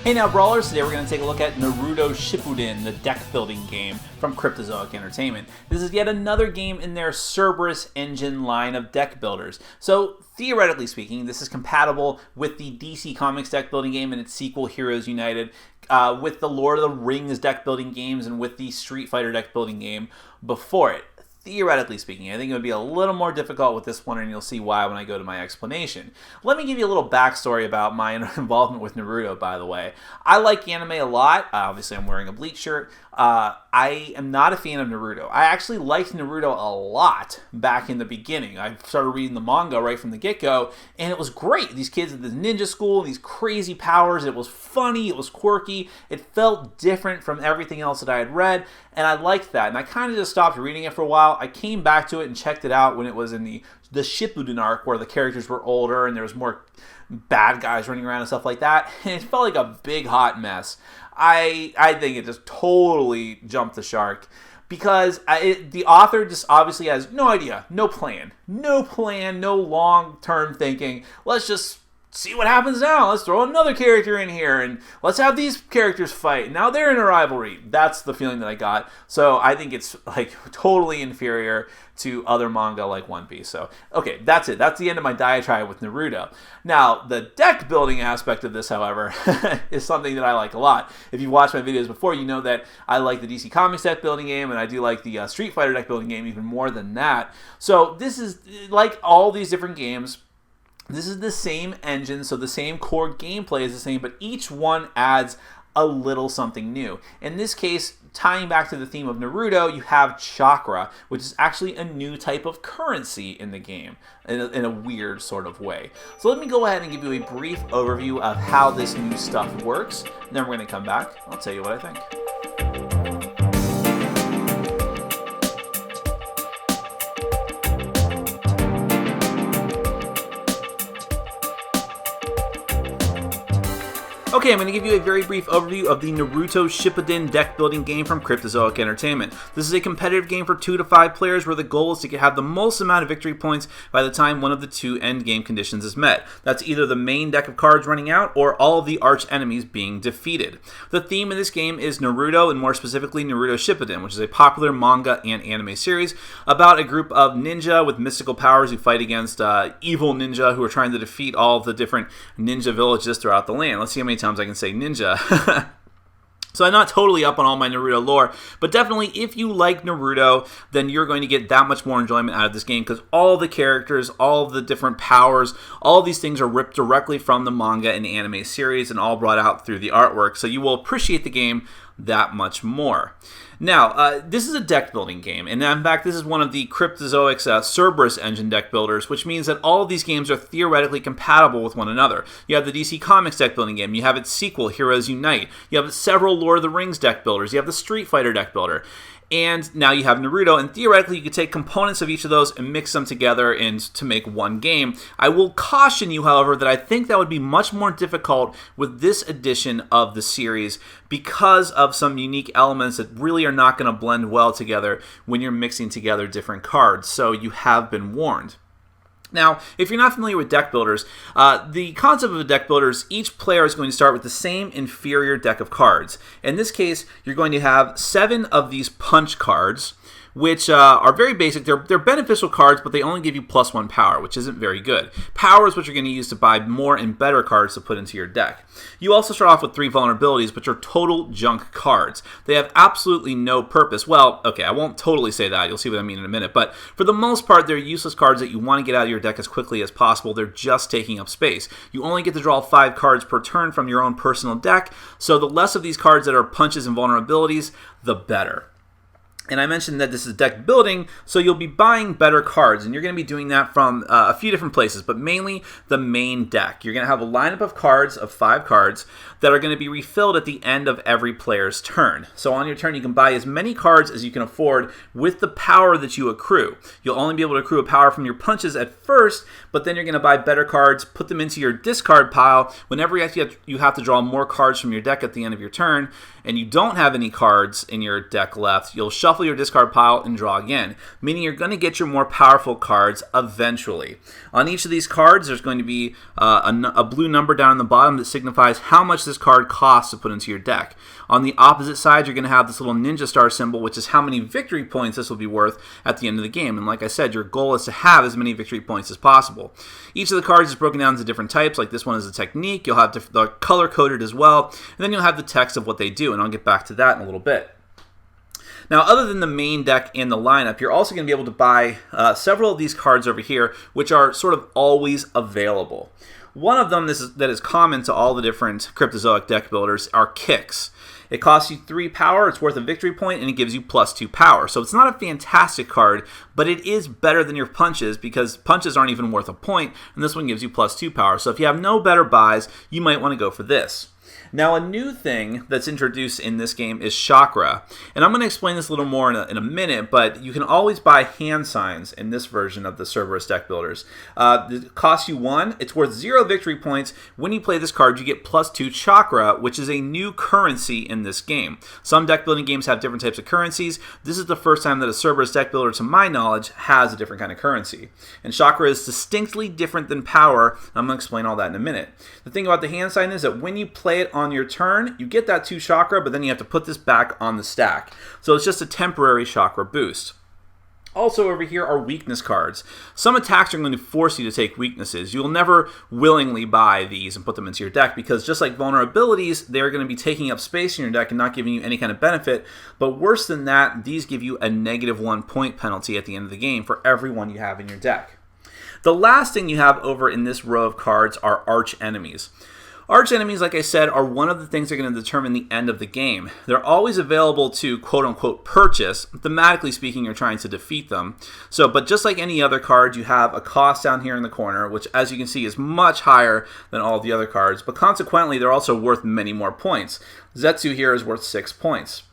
Hey now Brawlers, today we're going to take a look at Naruto Shippuden, the deck building game from Cryptozoic Entertainment. This is yet another game in their Cerberus engine line of deck builders. So theoretically speaking, this is compatible with the DC Comics deck building game and its sequel Heroes United, with the Lord of the Rings deck building games, and with the Street Fighter deck building game before it. Theoretically speaking, I think it would be a little more difficult with this one, and you'll see why when I go to my explanation. Let me give you a little backstory about my involvement with Naruto, by the way. I like anime a lot. Obviously, I'm wearing a Bleach shirt. I am not a fan of Naruto. I actually liked Naruto a lot back in the beginning. I started reading the manga right from the get-go, and it was great. These kids at this ninja school, these crazy powers. It was funny. It was quirky. It felt different from everything else that I had read, and I liked that. And I kind of just stopped reading it for a while. I came back to it and checked it out when it was in the Shippuden arc, where the characters were older and there was more bad guys running around and stuff like that. And it felt like a big hot mess. I think it just totally jumped the shark, because the author just obviously has no idea, no plan, no long-term thinking. Let's just see what happens now. Let's throw another character in here, and let's have these characters fight. Now they're in a rivalry. That's the feeling that I got. So I think it's like totally inferior to other manga like One Piece. So, okay, that's it. That's the end of my diatribe with Naruto. Now, the deck building aspect of this, however, is something that I like a lot. If you've watched my videos before, you know that I like the DC Comics deck building game, and I do like the Street Fighter deck building game even more than that. So this is, like all these different games, this is the same engine, so the same core gameplay is the same, but each one adds a little something new. In this case, tying back to the theme of Naruto, you have Chakra, which is actually a new type of currency in the game, in a weird sort of way. So let me go ahead and give you a brief overview of how this new stuff works, and then we're going to come back. I'll tell you what I think. Okay, I'm going to give you a very brief overview of the Naruto Shippuden deck building game from Cryptozoic Entertainment. This is a competitive game for 2 to 5 players where the goal is to have the most amount of victory points by the time one of the 2 end game conditions is met. That's either the main deck of cards running out or all of the arch enemies being defeated. The theme of this game is Naruto, and more specifically Naruto Shippuden, which is a popular manga and anime series about a group of ninja with mystical powers who fight against evil ninja who are trying to defeat all of the different ninja villages throughout the land. Let's see how many times I can say ninja. So I'm not totally up on all my Naruto lore, but definitely if you like Naruto, then you're going to get that much more enjoyment out of this game, because all the characters, all of the different powers, all of these things are ripped directly from the manga and anime series and all brought out through the artwork, so you will appreciate the game that much more. Now, this is a deck building game, and in fact, this is one of the Cryptozoic's Cerberus engine deck builders, which means that all of these games are theoretically compatible with one another. You have the DC Comics deck building game, you have its sequel, Heroes Unite, you have several Lord of the Rings deck builders, you have the Street Fighter deck builder, and now you have Naruto, and theoretically you could take components of each of those and mix them together and to make one game. I will caution you, however, that I think that would be much more difficult with this edition of the series because of some unique elements that really are not going to blend well together when you're mixing together different cards, so you have been warned. Now, if you're not familiar with deck builders, the concept of a deck builder is each player is going to start with the same inferior deck of cards. In this case, you're going to have 7 of these punch cards, which are very basic. They're beneficial cards, but they only give you +1 power, which isn't very good. Power is what you're going to use to buy more and better cards to put into your deck. You also start off with 3 vulnerabilities, which are total junk cards. They have absolutely no purpose. Well, okay, I won't totally say that. You'll see what I mean in a minute. But for the most part, they're useless cards that you want to get out of your deck as quickly as possible. They're just taking up space. You only get to draw 5 cards per turn from your own personal deck, so the less of these cards that are punches and vulnerabilities, the better. And I mentioned that this is deck building, so you'll be buying better cards, and you're going to be doing that from a few different places, but mainly the main deck. You're going to have a lineup of cards, of 5 cards, that are going to be refilled at the end of every player's turn. So on your turn, you can buy as many cards as you can afford with the power that you accrue. You'll only be able to accrue a power from your punches at first, but then you're going to buy better cards, put them into your discard pile. Whenever you have to draw more cards from your deck at the end of your turn, and you don't have any cards in your deck left, you'll shuffle shuffle your discard pile and draw again, meaning you're going to get your more powerful cards eventually. On each of these cards, there's going to be a blue number down on the bottom that signifies how much this card costs to put into your deck. On the opposite side, you're going to have this little ninja star symbol, which is how many victory points this will be worth at the end of the game. And like I said, your goal is to have as many victory points as possible. Each of the cards is broken down into different types, like this one is a technique. You'll have the color-coded as well, and then you'll have the text of what they do, and I'll get back to that in a little bit. Now, other than the main deck and the lineup, you're also going to be able to buy several of these cards over here, which are sort of always available. One of them that is common to all the different Cryptozoic deck builders are kicks. It costs you 3 power, it's worth a victory point, and it gives you +2 power. So it's not a fantastic card, but it is better than your punches because punches aren't even worth a point, and this one gives you +2 power. So if you have no better buys, you might want to go for this. Now, a new thing that's introduced in this game is Chakra. And I'm going to explain this a little more in a minute, but you can always buy hand signs in this version of the Cerberus deck builders. It costs you 1. It's worth 0 victory points. When you play this card, you get +2 Chakra, which is a new currency in this game. Some deck building games have different types of currencies. This is the first time that a Cerberus deck builder, to my knowledge, has a different kind of currency. And Chakra is distinctly different than power. I'm going to explain all that in a minute. The thing about the hand sign is that when you play it on your turn, you get that 2 Chakra, but then you have to put this back on the stack. So it's just a temporary Chakra boost. Also over here are weakness cards. Some attacks are going to force you to take weaknesses. You will never willingly buy these and put them into your deck because just like vulnerabilities, they're going to be taking up space in your deck and not giving you any kind of benefit. But worse than that, these give you a -1 point penalty at the end of the game for every one you have in your deck. The last thing you have over in this row of cards are arch enemies. Arch enemies, like I said, are one of the things that are going to determine the end of the game. They're always available to quote-unquote purchase. Thematically speaking, you're trying to defeat them. But just like any other card, you have a cost down here in the corner, which as you can see is much higher than all the other cards, but consequently they're also worth many more points. Zetsu here is worth 6 points.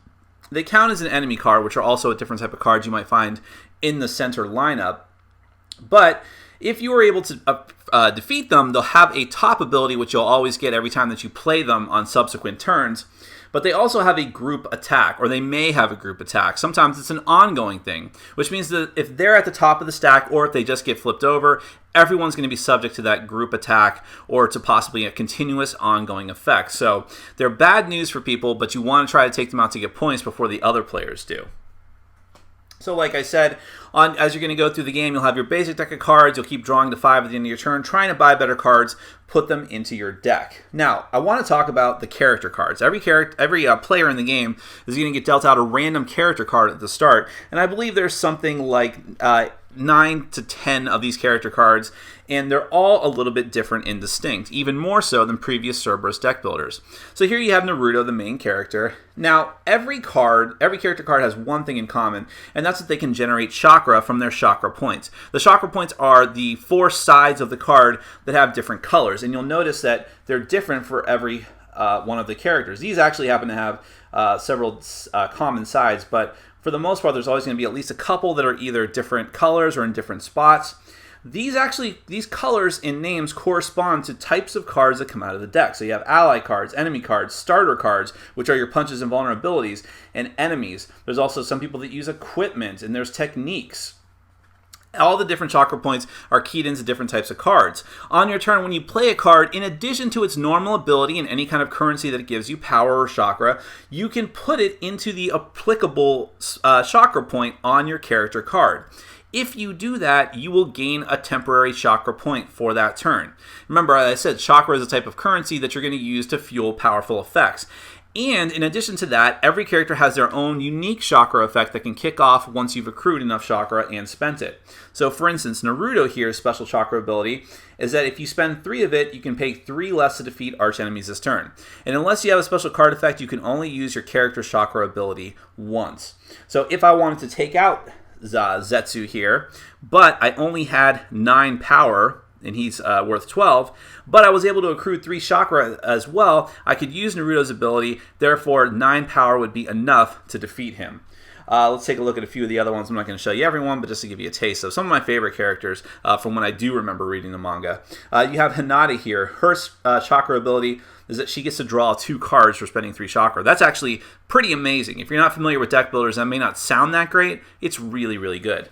They count as an enemy card, which are also a different type of cards you might find in the center lineup. But if you are able to defeat them, they'll have a top ability, which you'll always get every time that you play them on subsequent turns. But they also have a group attack, or they may have a group attack. Sometimes it's an ongoing thing, which means that if they're at the top of the stack, or if they just get flipped over, everyone's going to be subject to that group attack, or to possibly a continuous ongoing effect. So they're bad news for people, but you want to try to take them out to get points before the other players do. So like I said, as you're going to go through the game, you'll have your basic deck of cards. You'll keep drawing to 5 at the end of your turn, trying to buy better cards, put them into your deck. Now, I want to talk about the character cards. Every player in the game is going to get dealt out a random character card at the start, and I believe there's something like 9 to 10 of these character cards, and they're all a little bit different and distinct, even more so than previous Cerberus deck builders. So here you have Naruto, the main character. Now, every character card has one thing in common, and that's that they can generate chakra from their chakra points. The chakra points are the 4 sides of the card that have different colors, and you'll notice that they're different for every one of the characters. These actually happen to have several common sides, but for the most part, there's always going to be at least a couple that are either different colors or in different spots. These colors and names correspond to types of cards that come out of the deck. So you have ally cards, enemy cards, starter cards, which are your punches and vulnerabilities, and enemies. There's also some people that use equipment, and there's techniques. All the different chakra points are keyed into different types of cards. On your turn, when you play a card, in addition to its normal ability and any kind of currency that it gives you, power or chakra, you can put it into the applicable chakra point on your character card. If you do that, you will gain a temporary chakra point for that turn. Remember, as I said, chakra is a type of currency that you're going to use to fuel powerful effects. And in addition to that, every character has their own unique chakra effect that can kick off once you've accrued enough chakra and spent it. So for instance, Naruto here's special chakra ability is that if you spend 3 of it, you can pay 3 less to defeat arch enemies this turn. And unless you have a special card effect, you can only use your character's chakra ability once. So if I wanted to take out Zetsu here, but I only had 9 power, and he's worth 12, but I was able to accrue 3 chakra as well, I could use Naruto's ability, therefore 9 power would be enough to defeat him. Let's take a look at a few of the other ones. I'm not going to show you everyone, but just to give you a taste of some of my favorite characters from when I do remember reading the manga. You have Hinata here. Her chakra ability is that she gets to draw 2 cards for spending 3 chakra. That's actually pretty amazing. If you're not familiar with deck builders, that may not sound that great. It's really, really good.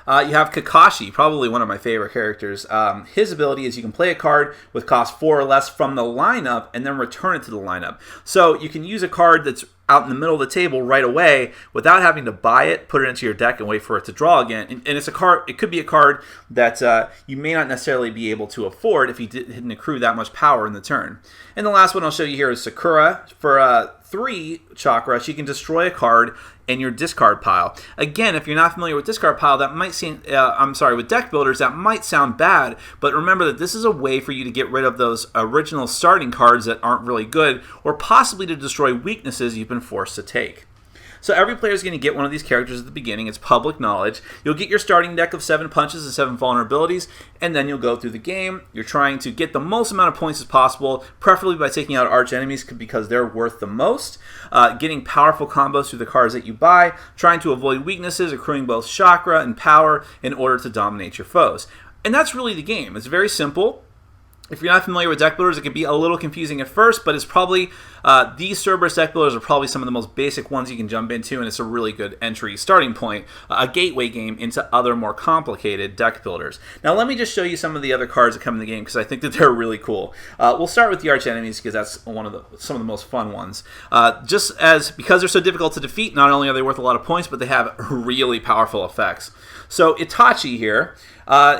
You have Kakashi, probably one of my favorite characters. His ability is you can play a card with cost 4 or less from the lineup and then return it to the lineup. So you can use a card that's out in the middle of the table right away without having to buy it, put it into your deck, and wait for it to draw again. And it's a card. It could be a card that you may not necessarily be able to afford if you didn't accrue that much power in the turn. And the last one I'll show you here is Sakura. For 3 chakra, she can destroy a card in your discard pile. Again, if you're not familiar with discard pile, that might seem, with deck builders, that might sound bad, but remember that this is a way for you to get rid of those original starting cards that aren't really good, or possibly to destroy weaknesses you've been forced to take. So every player is going to get one of these characters at the beginning. It's public knowledge. You'll get your starting deck of 7 punches and 7 vulnerabilities, and then you'll go through the game. You're trying to get the most amount of points as possible, preferably by taking out arch enemies because they're worth the most, getting powerful combos through the cards that you buy, trying to avoid weaknesses, accruing both chakra and power in order to dominate your foes. And that's really the game. It's very simple. If you're not familiar with deck builders, it can be a little confusing at first, but it's probably, these Cerberus deck builders are probably some of the most basic ones you can jump into, and it's a really good entry starting point, a gateway game into other more complicated deck builders. Now let me just show you some of the other cards that come in the game, because I think that they're really cool. We'll start with the arch enemies, because that's some of the most fun ones. Because they're so difficult to defeat, not only are they worth a lot of points, but they have really powerful effects. So Itachi here,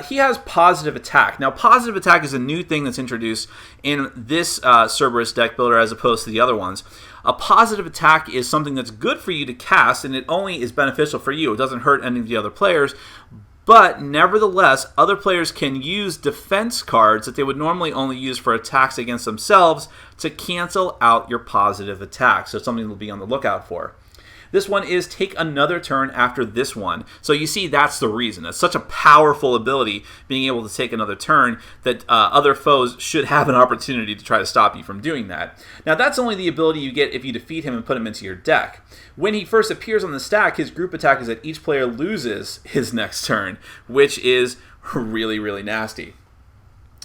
he has positive attack. Now, positive attack is a new thing that's introduced in this Cerberus deck builder as opposed to the other ones. A positive attack is something that's good for you to cast, and it only is beneficial for you. It doesn't hurt any of the other players. But nevertheless, other players can use defense cards that they would normally only use for attacks against themselves to cancel out your positive attack. So it's something to be on the lookout for. This one is take another turn after this one. So you see, that's the reason. It's such a powerful ability, being able to take another turn, that other foes should have an opportunity to try to stop you from doing that. Now, that's only the ability you get if you defeat him and put him into your deck. When he first appears on the stack, his group attack is that each player loses his next turn, which is really, really nasty.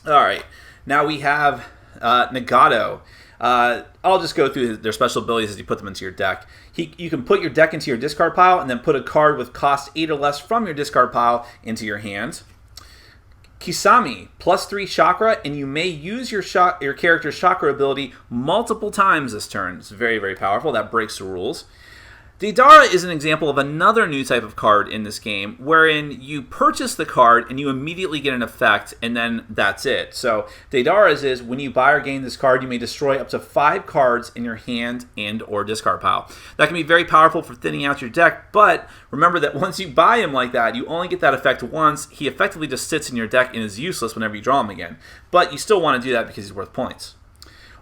All right, now we have Nagato. I'll just go through their special abilities as you put them into your deck. You can put your deck into your discard pile and then put a card with cost 8 or less from your discard pile into your hand. Kisame, +3 chakra, and you may use your character's chakra ability multiple times this turn. It's very, very powerful. That breaks the rules. Deidara is an example of another new type of card in this game, wherein you purchase the card and you immediately get an effect, and then that's it. So Deidara's is when you buy or gain this card, you may destroy up to 5 cards in your hand and or discard pile. That can be very powerful for thinning out your deck, but remember that once you buy him like that, you only get that effect once. He effectively just sits in your deck and is useless whenever you draw him again. But you still want to do that because he's worth points.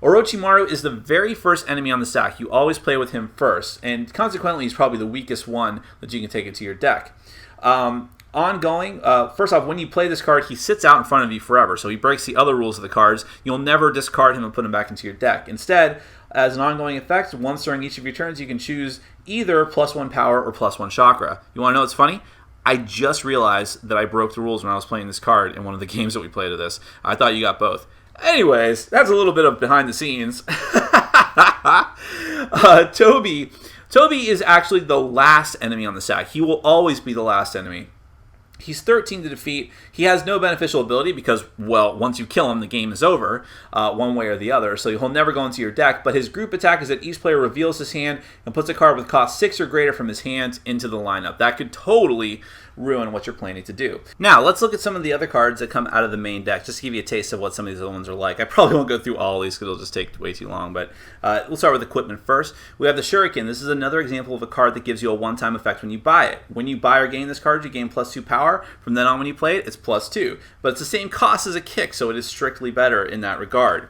Orochimaru is the very first enemy on the stack. You always play with him first, and consequently, he's probably the weakest one that you can take into your deck. First off, when you play this card, he sits out in front of you forever, so he breaks the other rules of the cards. You'll never discard him and put him back into your deck. Instead, as an ongoing effect, once during each of your turns, you can choose either +1 power or +1 chakra. You want to know what's funny? I just realized that I broke the rules when I was playing this card in one of the games that we played of this. I thought you got both. Anyways, that's a little bit of behind the scenes. Toby is actually the last enemy on the stack. He will always be the last enemy. He's 13 to defeat. He has no beneficial ability because, well, once you kill him, the game is over, one way or the other, so he'll never go into your deck. But his group attack is that each player reveals his hand and puts a card with cost 6 or greater from his hand into the lineup. That could totally ruin what you're planning to do. Now, let's look at some of the other cards that come out of the main deck, just to give you a taste of what some of these other ones are like. I probably won't go through all of these because it'll just take way too long, but we'll start with equipment first. We have the Shuriken. This is another example of a card that gives you a one-time effect when you buy it. When you buy or gain this card, you gain +2 power. From then on, when you play it, it's +2. But it's the same cost as a kick, so it is strictly better in that regard.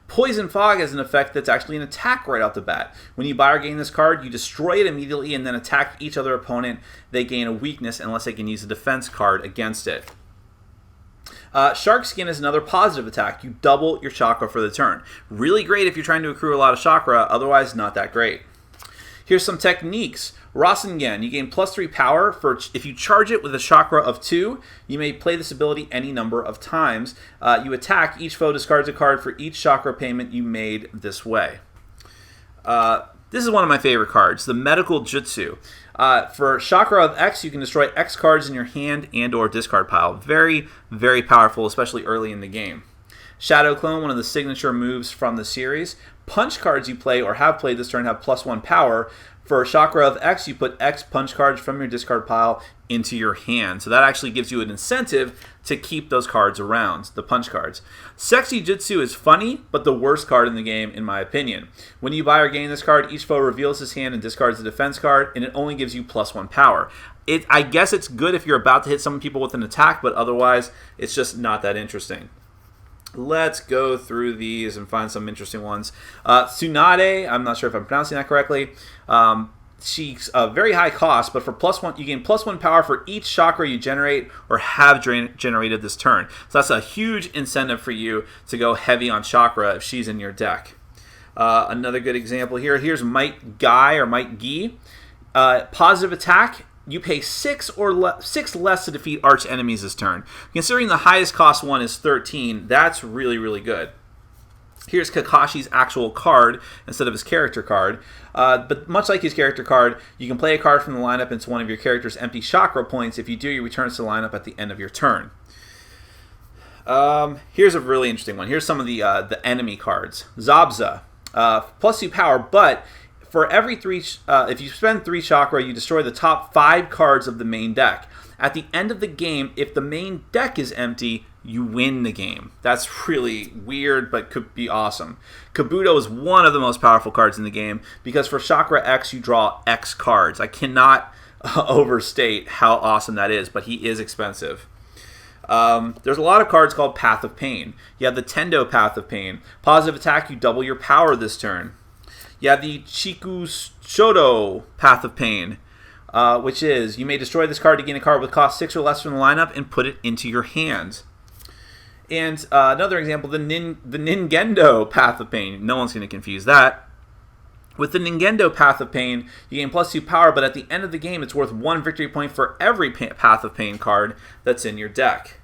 Poison Fog has an effect that's actually an attack right off the bat. When you buy or gain this card, you destroy it immediately and then attack each other opponent. They gain a weakness unless they can use a defense card against it. Shark Skin is another positive attack. You double your chakra for the turn. Really great if you're trying to accrue a lot of chakra, otherwise not that great. Here's some techniques. Rasengan, you gain +3 power for if you charge it with a chakra of 2. You may play this ability any number of times. You attack, each foe discards a card for each chakra payment you made this way. This is one of my favorite cards, the Medical Jutsu. For Chakra of X, you can destroy X cards in your hand and or discard pile. Very, very powerful, especially early in the game. Shadow Clone, one of the signature moves from the series. Punch cards you play or have played this turn have +1 power. For Chakra of X, you put X punch cards from your discard pile into your hand. So that actually gives you an incentive to keep those cards around, the punch cards. Sexy Jutsu is funny, but the worst card in the game, in my opinion. When you buy or gain this card, each foe reveals his hand and discards a defense card, and it only gives you +1 power. I guess it's good if you're about to hit some people with an attack, but otherwise, it's just not that interesting. Let's go through these and find some interesting ones. Tsunade, I'm not sure if I'm pronouncing that correctly. She's a very high cost, but for +1, you gain +1 power for each chakra you generate or have generated this turn. So that's a huge incentive for you to go heavy on chakra if she's in your deck. Another good example here. Here's Might Guy or Might Gi. Positive attack. You pay 6 less to defeat arch enemies this turn. Considering the highest cost one is 13, that's really, really good. Here's Kakashi's actual card instead of his character card. But much like his character card, you can play a card from the lineup into one of your character's empty chakra points. If you do, you return it to the lineup at the end of your turn. Here's a really interesting one. Here's some of the enemy cards. Zabza, +2 power, but for every 3, if you spend 3 chakra, you destroy the top 5 cards of the main deck. At the end of the game, if the main deck is empty, you win the game. That's really weird, but could be awesome. Kabuto is one of the most powerful cards in the game because for Chakra X, you draw X cards. I cannot overstate how awesome that is, but he is expensive. There's a lot of cards called Path of Pain. You have the Tendo Path of Pain. Positive attack, you double your power this turn. You have the Chikushodo Path of Pain, which is you may destroy this card to gain a card with cost 6 or less from the lineup and put it into your hand. And another example, the Ningendo Path of Pain. No one's going to confuse that. With the Ningendo Path of Pain, you gain +2 power, but at the end of the game, it's worth 1 victory point for every Path of Pain card that's in your deck.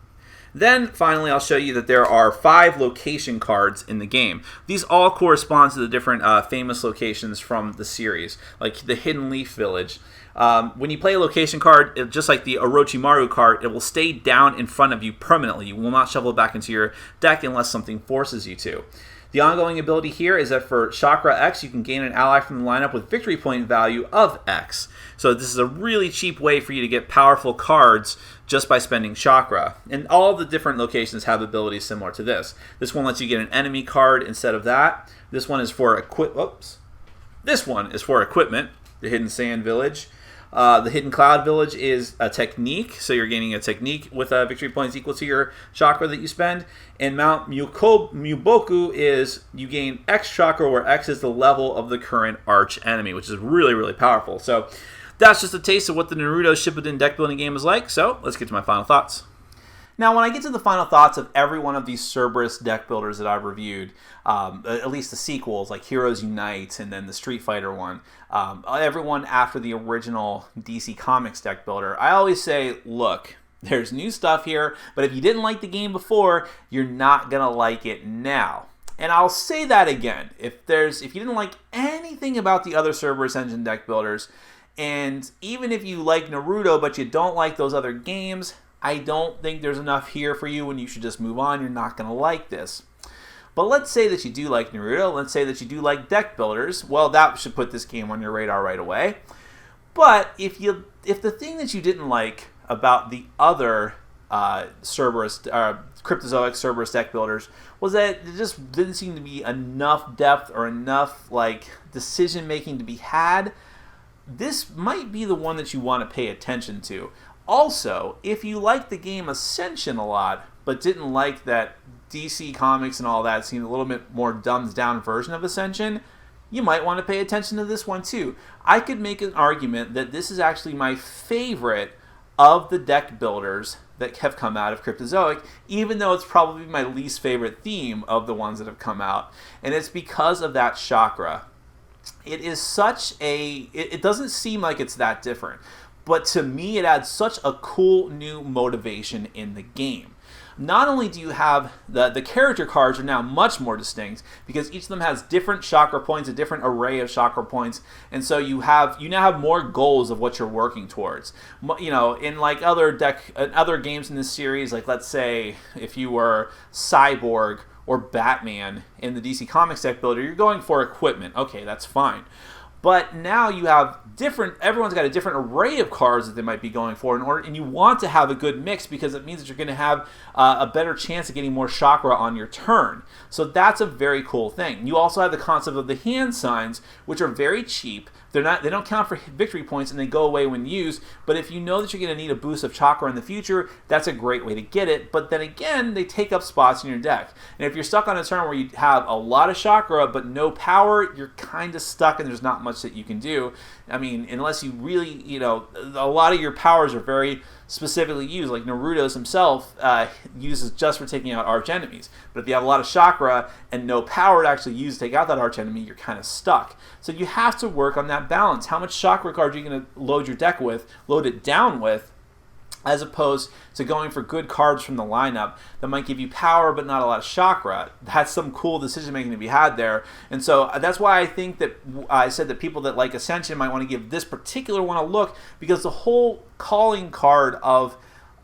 Then, finally, I'll show you that there are 5 location cards in the game. These all correspond to the different famous locations from the series, like the Hidden Leaf Village. When you play a location card, just like the Orochimaru card, it will stay down in front of you permanently. You will not shovel it back into your deck unless something forces you to. The ongoing ability here is that for Chakra X, you can gain an ally from the lineup with victory point value of X. So this is a really cheap way for you to get powerful cards just by spending Chakra. And all of the different locations have abilities similar to this. This one lets you get an enemy card instead of that. This one is for This one is for equipment, the Hidden Sand Village. The Hidden Cloud Village is a technique, so you're gaining a technique with victory points equal to your chakra that you spend. And Mount Muboku is you gain X chakra, where X is the level of the current arch enemy, which is really, really powerful. So that's just a taste of what the Naruto Shippuden deck building game is like. So let's get to my final thoughts. Now, when I get to the final thoughts of every one of these Cerberus deck builders that I've reviewed, at least the sequels, like Heroes Unite and then the Street Fighter one, everyone after the original DC Comics deck builder, I always say, look, there's new stuff here, but if you didn't like the game before, you're not going to like it now. And I'll say that again. If you didn't like anything about the other Cerberus engine deck builders, and even if you like Naruto but you don't like those other games, I don't think there's enough here for you and you should just move on. You're not going to like this. But let's say that you do like Naruto. Let's say that you do like deck builders. Well, that should put this game on your radar right away. But if the thing that you didn't like about the other Cryptozoic Cerberus deck builders was that there just didn't seem to be enough depth or enough decision making to be had, this might be the one that you want to pay attention to. Also, if you like the game Ascension a lot, but didn't like that DC Comics and all that seemed a little bit more dumbed down version of Ascension, you might want to pay attention to this one too. I could make an argument that this is actually my favorite of the deck builders that have come out of Cryptozoic, even though it's probably my least favorite theme of the ones that have come out. And it's because of that chakra. it is such a, it doesn't seem like it's that different, but to me it adds such a cool new motivation in the game. Not only do you have the character cards are now much more distinct because each of them has different chakra points, a different array of chakra points, and so you now have more goals of what you're working towards. You know, in like other games in this series, like let's say if you were Cyborg or Batman in the DC Comics deck builder, you're going for equipment. Okay, that's fine. But now you have everyone's got a different array of cards that they might be going for and you want to have a good mix because it means that you're going to have a better chance of getting more chakra on your turn. So that's a very cool thing. You also have the concept of the hand signs, which are very cheap. They don't count for victory points and they go away when used, but if you know that you're going to need a boost of chakra in the future, that's a great way to get it. But then again, they take up spots in your deck. And if you're stuck on a turn where you have a lot of chakra but no power, you're kind of stuck and there's not much that you can do. I mean, unless you really, you know, a lot of your powers are very specifically used, like Naruto's himself uses just for taking out arch enemies. But if you have a lot of chakra and no power to actually use to take out that arch enemy, you're kind of stuck. So you have to work on that balance. How much chakra cards are you going to load your deck with, load it down with, as opposed to going for good cards from the lineup that might give you power but not a lot of chakra. That's some cool decision making to be had there. And so that's why I think that I said that people that like Ascension might want to give this particular one a look, because the whole calling card of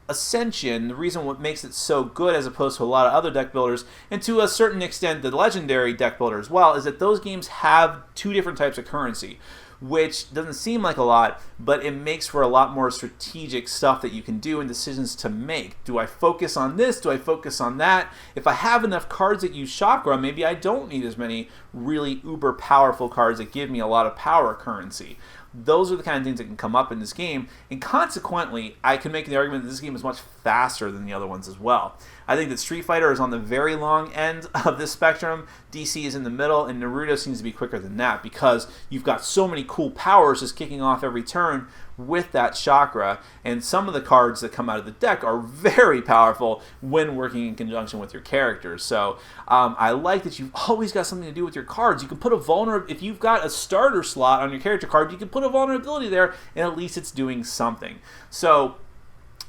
Ascension, the reason what makes it so good as opposed to a lot of other deck builders, and to a certain extent the legendary deck builder as well, is that those games have two different types of currency, which doesn't seem like a lot, but it makes for a lot more strategic stuff that you can do and decisions to make. Do I focus on this? Do I focus on that? If I have enough cards that use chakra, maybe I don't need as many really uber powerful cards that give me a lot of power currency. Those are the kind of things that can come up in this game, and consequently, I can make the argument that this game is much faster than the other ones as well. I think that Street Fighter is on the very long end of this spectrum, DC is in the middle, and Naruto seems to be quicker than that because you've got so many cool powers just kicking off every turn with that chakra, and some of the cards that come out of the deck are very powerful when working in conjunction with your characters. So I like that you've always got something to do with your cards. You can put a vulnerability, if you've got a starter slot on your character card, you can put a vulnerability there, and at least it's doing something. So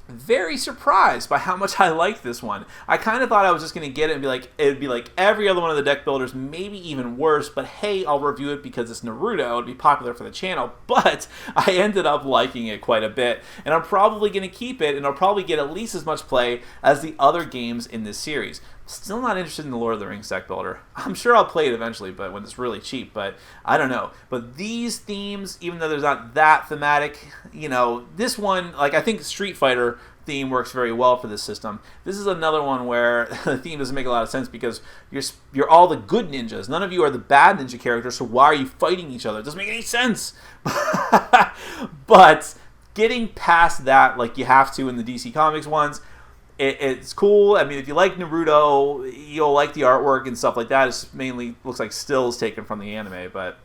very surprised by how much I like this one. I kind of thought I was just going to get it and it'd be like every other one of the deck builders, maybe even worse, but hey, I'll review it because it's Naruto, it'd be popular for the channel, but I ended up liking it quite a bit, and I'm probably going to keep it, and I'll probably get at least as much play as the other games in this series. Still not interested in the Lord of the Rings deck builder. I'm sure I'll play it eventually, but when it's really cheap, but I don't know. But these themes, even though they're not that thematic, you know, this one, like I think Street Fighter theme works very well for this system. This is another one where the theme doesn't make a lot of sense because you're all the good ninjas. None of you are the bad ninja characters, so why are you fighting each other? It doesn't make any sense. But getting past that, like you have to in the DC Comics ones, it's cool. I mean, if you like Naruto, you'll like the artwork and stuff like that. It mainly looks like stills taken from the anime, but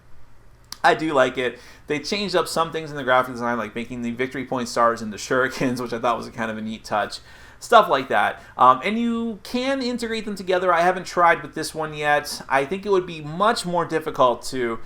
I do like it. They changed up some things in the graphic design, like making the victory point stars into shurikens, which I thought was kind of a neat touch. Stuff like that. And you can integrate them together. I haven't tried with this one yet. I think it would be much more difficult to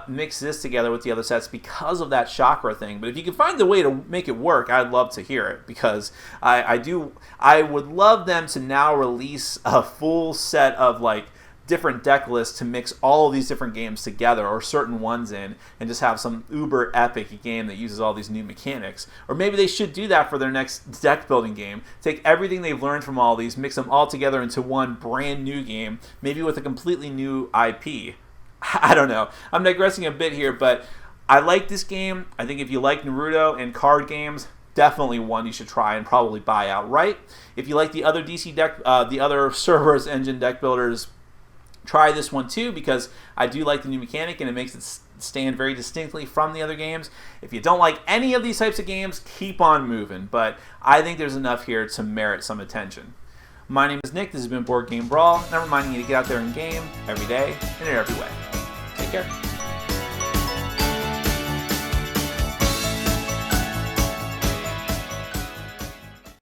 mix this together with the other sets because of that chakra thing. But if you can find the way to make it work, I'd love to hear it, because I would love them to now release a full set of like different deck lists to mix all of these different games together, or certain ones in, and just have some uber epic game that uses all these new mechanics. Or maybe they should do that for their next deck building game. Take everything they've learned from all these, mix them all together into one brand new game, maybe with a completely new IP. I don't know. I'm digressing a bit here, but I like this game. I think if you like Naruto and card games, definitely one you should try and probably buy outright. If you like the other DC deck, the other Cerberus engine deck builders, try this one too, because I do like the new mechanic and it makes it stand very distinctly from the other games. If you don't like any of these types of games, keep on moving, but I think there's enough here to merit some attention. My name is Nick, this has been Board Game Brawl, and I'm reminding you to get out there and game every day and in every way. Take care.